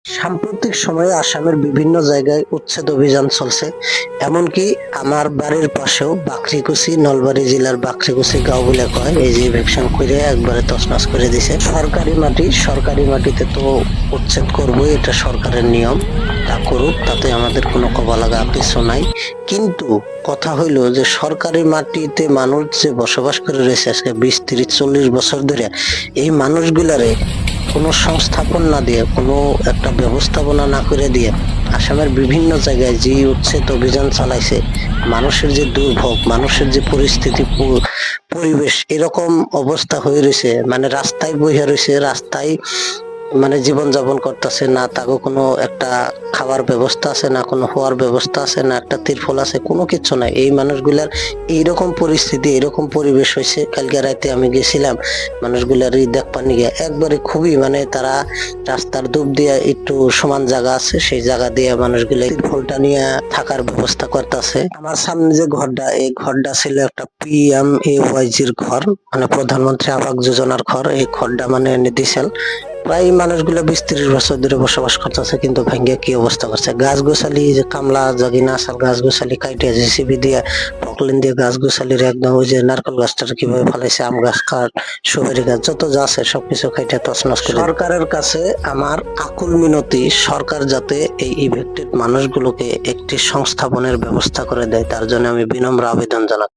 সাম্প্রতিক সময়ে আসামের বিভিন্ন জায়গায় উচ্ছেদ অভিযান চলছে। এমনকি আমার বাড়ির পাশেও বাকরিকুচি, নলবাড়ি জেলার বাকরিকুচি গাঁও বলে কয়, এই যে ভ্যাকসিন করে একবারে তছনছ করে দিছে। সরকারি মাটিতে তো উচ্ছেদ করবোই, এটা সরকারের নিয়ম। তা করুক, তাতে আমাদের কোনো কবা লাগা কিছু নাই। কিন্তু কথা হইলো যে সরকারি মাটিতে মানুষ যে বসবাস করে রয়েছে আজকে 20, 30, 40 বছর ধরে, এই মানুষগুলারে কোনো সংস্থাপন না দিয়ে, কোনো একটা ব্যবস্থাপনা না করে দিয়ে আসামের বিভিন্ন জায়গায় যে উচ্ছেদ অভিযান চালাইছে, মানুষের যে দুর্ভোগ, মানুষের যে পরিস্থিতি, পরিবেশ এরকম অবস্থা হয়ে রয়েছে, মানে রাস্তায় বইয়া রয়েছে, রাস্তায় মানে জীবন যাপন করতেছে না। তাকে কোনো একটা খাবার ব্যবস্থা আছে না, কোনো হওয়ার ব্যবস্থা আছে না, একটা তিরফল আছে, কোনো কিছু নাই। এই মানুষগুলার এইরকম পরিস্থিতি, এরকম পরিবেশ হয়েছে। কালকে রাতে আমি গেছিলাম মানুষগুলার দেখবার নিয়ে, একবারে খুবই মানে তারা রাস্তার দুপ দিয়ে একটু সমান জায়গা আছে, সেই জায়গা দিয়ে মানুষগুলা তিরফলটা নিয়ে থাকার ব্যবস্থা করতেছে। আমার সামনে যে ঘরটা, এই ঘরটা ছিল একটা PMAYG'র ঘর, মানে প্রধানমন্ত্রী আবাস যোজনার ঘর। এই ঘরটা মানে এনে দিছেন। প্রায় মানুষগুলো 20, 30 বছর ধরে বসবাস করতেছে, কিন্তু ভাঙ্গিয়া কি অবস্থা করছে। গাছ গোছালি, যে কামলা জাগিনা আসার গাছ গোছালি কাইটে JCB দিয়ে ফকলিন দিয়ে গাছ গোছালির একদম ওই যে নারকেল গাছটা কিভাবে ফেলাইছে, আম গাছ, কাঠ, সুপারি গাছ, যত যা আছে সবকিছু কাইটে তছনছ করে। সরকারের কাছে আমার আকুল মিনতি, সরকার যাতে এই ইভেক্টেড মানুষগুলোকে একটি সংস্থাপনের ব্যবস্থা করে দেয়, তার জন্য আমি বিনম্র আবেদন জানাচ্ছি।